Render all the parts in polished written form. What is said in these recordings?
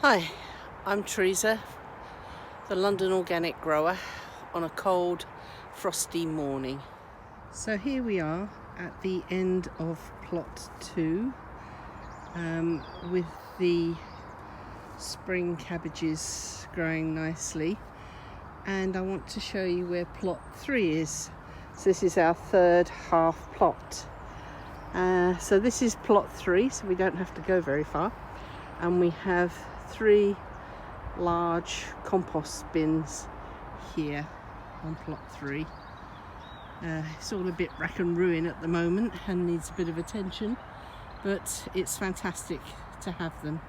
Hi, I'm Teresa, the London organic grower, on a cold, frosty morning. So here we are at the end of plot 2 with the spring cabbages growing nicely, and I want to show you where plot 3 is. So this is our third half plot. So this is plot 3, so we don't have to go very far, and we have 3 large compost bins here on plot 3. It's all a bit rack and ruin at the moment and needs a bit of attention, but it's fantastic to have them.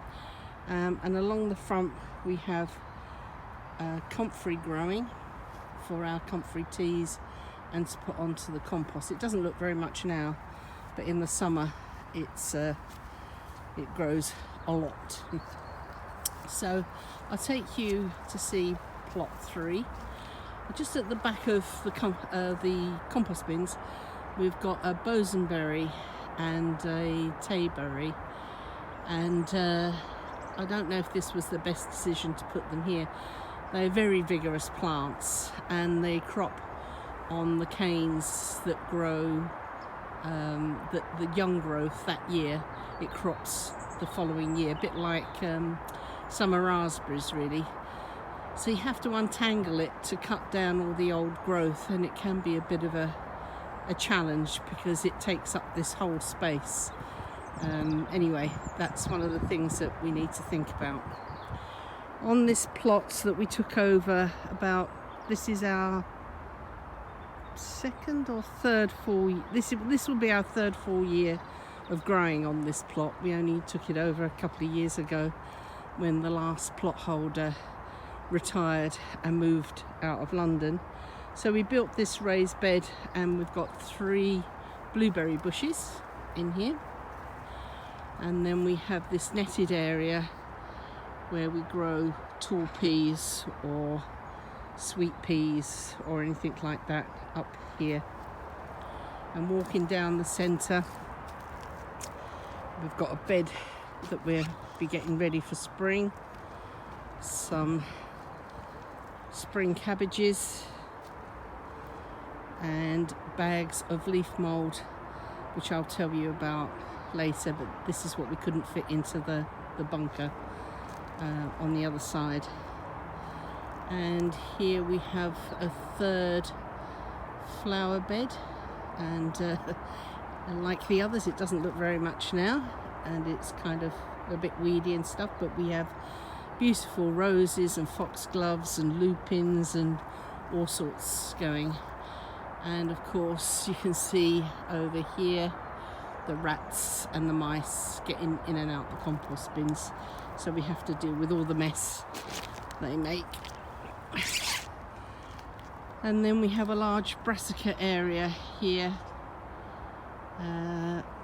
And along the front we have comfrey growing for our comfrey teas and to put onto the compost. It doesn't look very much now, but in the summer it grows a lot. So I'll take you to see plot 3. Just at the back of the compost bins, we've got a bosenberry and a tayberry, and I don't know if this was the best decision to put them here. They're very vigorous plants and they crop on the canes that grow, the young growth that year. It crops the following year, a bit like summer raspberries really. So you have to untangle it to cut down all the old growth, and it can be a bit of a challenge because it takes up this whole space. Anyway, that's one of the things that we need to think about. On this plot that we took over this is our second or third full, this will be our third full year of growing on this plot. We only took it over a couple of years ago when the last plot holder retired and moved out of London. So we built this raised bed, and we've got 3 blueberry bushes in here, and then we have this netted area where we grow tall peas or sweet peas or anything like that up here. And walking down the centre, we've got a bed that we'll be getting ready for spring. Some spring cabbages and bags of leaf mould, which I'll tell you about later, but this is what we couldn't fit into the bunker on the other side. And here we have a third flower bed, and like the others, it doesn't look very much now and it's kind of a bit weedy and stuff, but we have beautiful roses and foxgloves and lupins and all sorts going. And of course you can see over here the rats and the mice getting in and out the compost bins, so we have to deal with all the mess they make. And then we have a large brassica area here.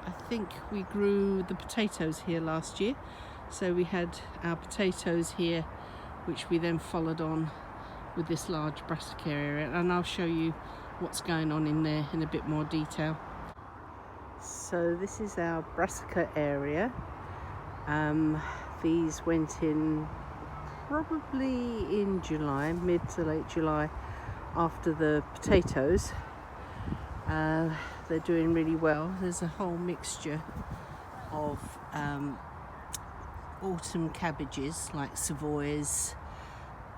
I think we grew the potatoes here last year, so we had our potatoes here, which we then followed on with this large brassica area, and I'll show you what's going on in there in a bit more detail. So this is our brassica area. These went in probably in July, mid to late July, after the potatoes. They're doing really well. There's a whole mixture of autumn cabbages like Savoys,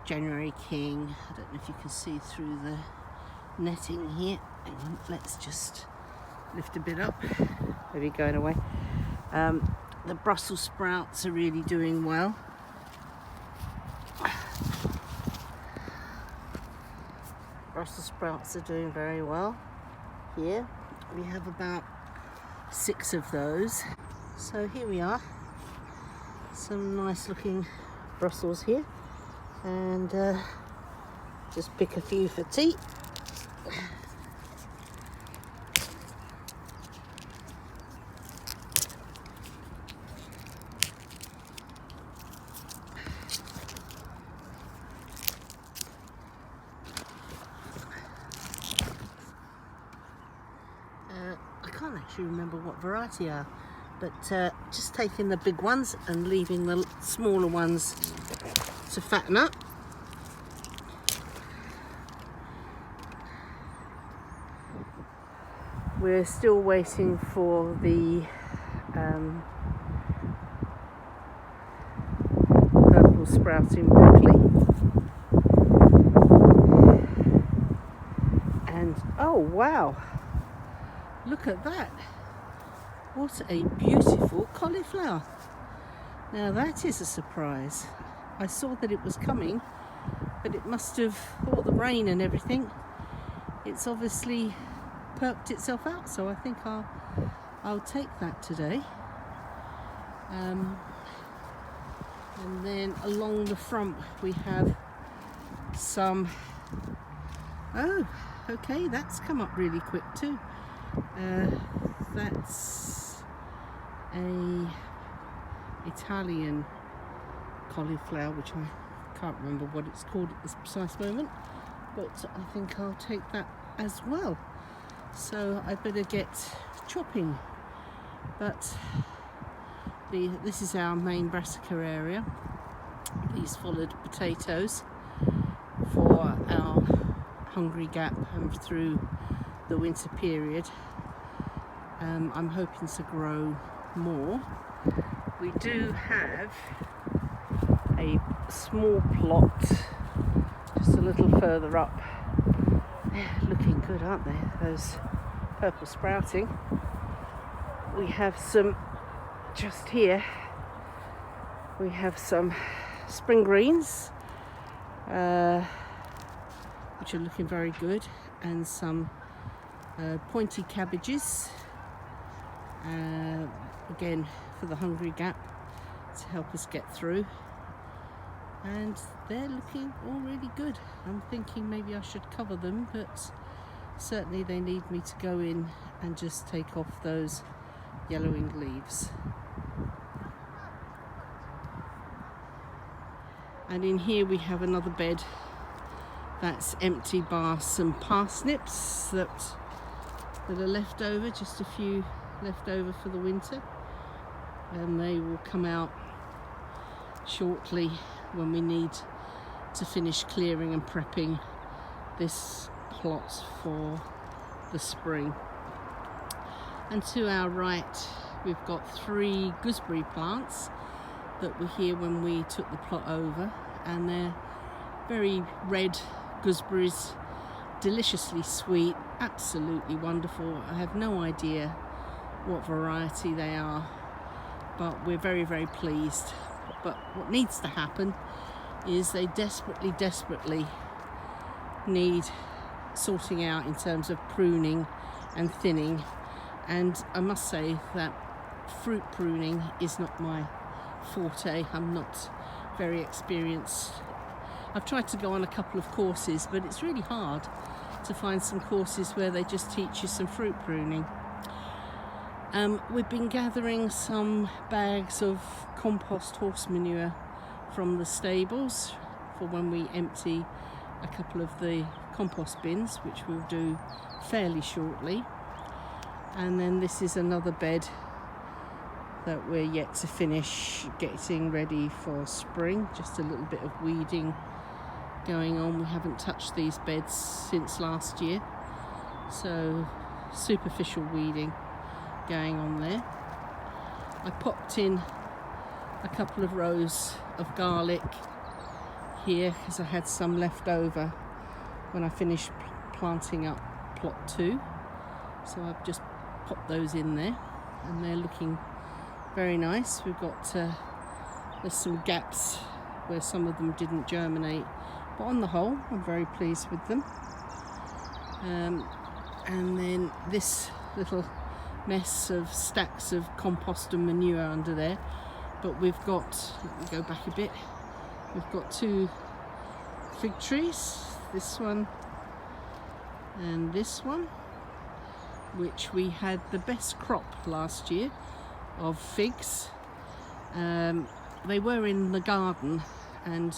January King. I don't know if you can see through the netting here. Hang on, let's just lift a bit up. Maybe going away. The Brussels sprouts are really doing well. Brussels sprouts are doing very well here. We have about 6 of those. So here we are. Some nice looking Brussels here, and just pick a few for tea. I can't actually remember what variety but just taking the big ones and leaving the smaller ones to fatten up. We're still waiting for the purple sprouting broccoli. And oh wow, look at that. What a beautiful cauliflower. Now that is a surprise. I saw that it was coming, but it must have, all the rain and everything, it's obviously perked itself out, so I think I'll take that today. And then along the front we have some, oh okay, that's come up really quick too. That's a Italian cauliflower, which I can't remember what it's called at this precise moment, but I think I'll take that as well. So I better get chopping. But this is our main brassica area. These followed potatoes for our hungry gap and through the winter period. I'm hoping to grow more. We do have a small plot just a little further up. They're looking good, aren't they? Those purple sprouting. We have some, just here, we have some spring greens, which are looking very good, and some pointy cabbages, again for the hungry gap to help us get through. And they're looking all really good. I'm thinking maybe I should cover them, but certainly they need me to go in and just take off those yellowing leaves. And in here we have another bed that's empty, bar some parsnips that are left over, just a few left over for the winter, and they will come out shortly when we need to finish clearing and prepping this plot for the spring. And to our right we've got 3 gooseberry plants that were here when we took the plot over, and they're very red gooseberries, deliciously sweet, absolutely wonderful. I have no idea what variety they are, but we're very, very pleased. But what needs to happen is they desperately need sorting out in terms of pruning and thinning. And I must say that fruit pruning is not my forte. I'm not very experienced. I've tried to go on a couple of courses, but it's really hard to find some courses where they just teach you some fruit pruning. We've been gathering some bags of compost horse manure from the stables for when we empty a couple of the compost bins, which we'll do fairly shortly. And then this is another bed that we're yet to finish getting ready for spring. Just a little bit of weeding going on. We haven't touched these beds since last year, so superficial weeding going on there. I popped in a couple of rows of garlic here because I had some left over when I finished planting up plot 2, so I've just popped those in there and they're looking very nice. We've got there's some gaps where some of them didn't germinate, but on the whole I'm very pleased with them. And then this little mess of stacks of compost and manure under there, but we've got, let me go back a bit, we've got 2 fig trees, this one and this one, which we had the best crop last year of figs. They were in the garden and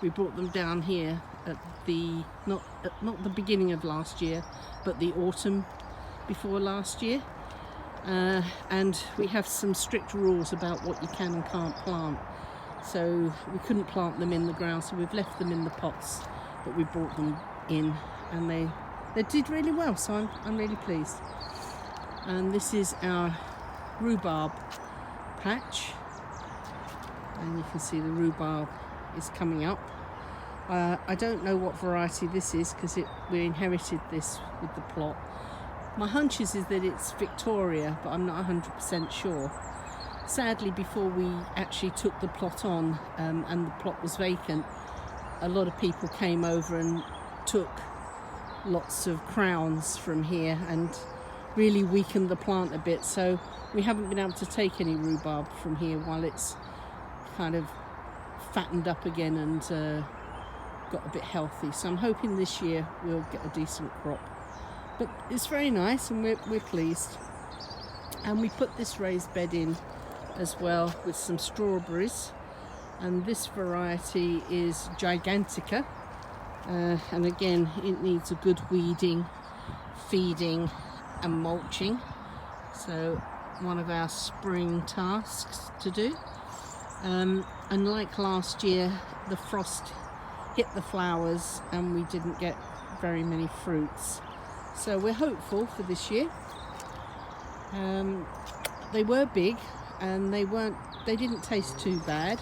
we brought them down here at the not the beginning of last year, but the autumn before last year. and we have some strict rules about what you can and can't plant. So we couldn't plant them in the ground, so we've left them in the pots that we brought them in, and they did really well, so I'm really pleased. And this is our rhubarb patch, and you can see the rhubarb is coming up. I don't know what variety this is because we inherited this with the plot. My hunch is that it's Victoria, but I'm not 100% sure. Sadly, before we actually took the plot on and the plot was vacant, a lot of people came over and took lots of crowns from here and really weakened the plant a bit. So we haven't been able to take any rhubarb from here while it's kind of fattened up again and got a bit healthy. So I'm hoping this year we'll get a decent crop. But it's very nice and we're pleased. And we put this raised bed in as well with some strawberries, and this variety is Gigantica, and again it needs a good weeding, feeding and mulching, so one of our spring tasks to do. And like last year, the frost hit the flowers and we didn't get very many fruits, so we're hopeful for this year. They were big and they didn't taste too bad,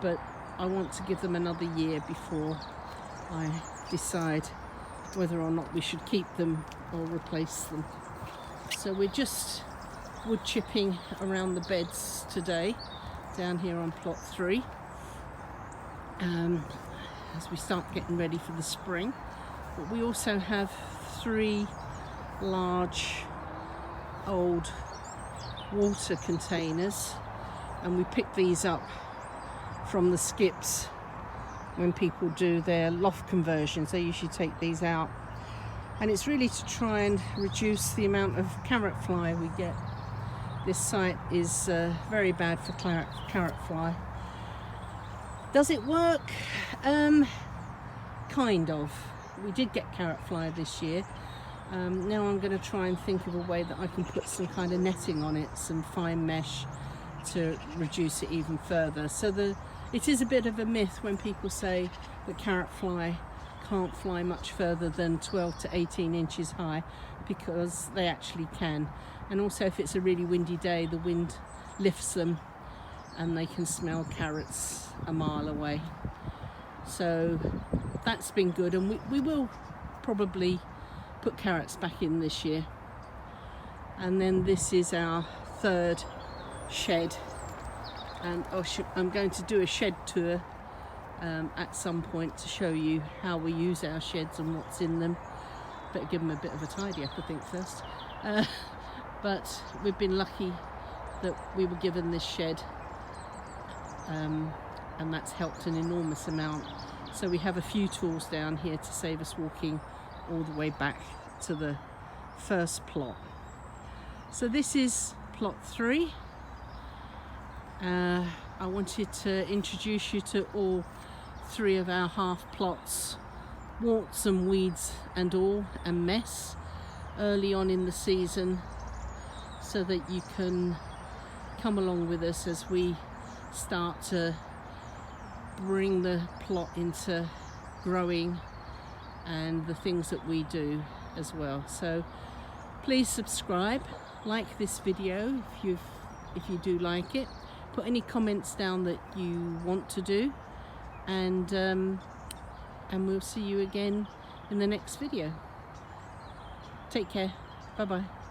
but I want to give them another year before I decide whether or not we should keep them or replace them. So we're just wood chipping around the beds today down here on plot 3 as we start getting ready for the spring. But we also have 3 large old water containers, and we pick these up from the skips when people do their loft conversions. They usually take these out, and it's really to try and reduce the amount of carrot fly we get. This site is very bad for carrot fly. Does it work? Kind of. We did get carrot fly this year. Now I'm going to try and think of a way that I can put some kind of netting on it, some fine mesh, to reduce it even further. So it is a bit of a myth when people say that carrot fly can't fly much further than 12 to 18 inches high, because they actually can. And also if it's a really windy day, the wind lifts them and they can smell carrots a mile away. So that's been good, and we will probably put carrots back in this year. And then this is our 3rd shed, and I'm going to do a shed tour at some point to show you how we use our sheds and what's in them. Better give them a bit of a tidy up, I think, first. But we've been lucky that we were given this shed, and that's helped an enormous amount. So we have a few tools down here to save us walking all the way back to the first plot. So this is plot 3. I wanted to introduce you to all 3 of our half plots, warts and weeds and all, and mess, early on in the season, so that you can come along with us as we start to bring the plot into growing and the things that we do as well. So please subscribe, like this video if you do like it, put any comments down that you want to do, and we'll see you again in the next video. Take care. Bye bye.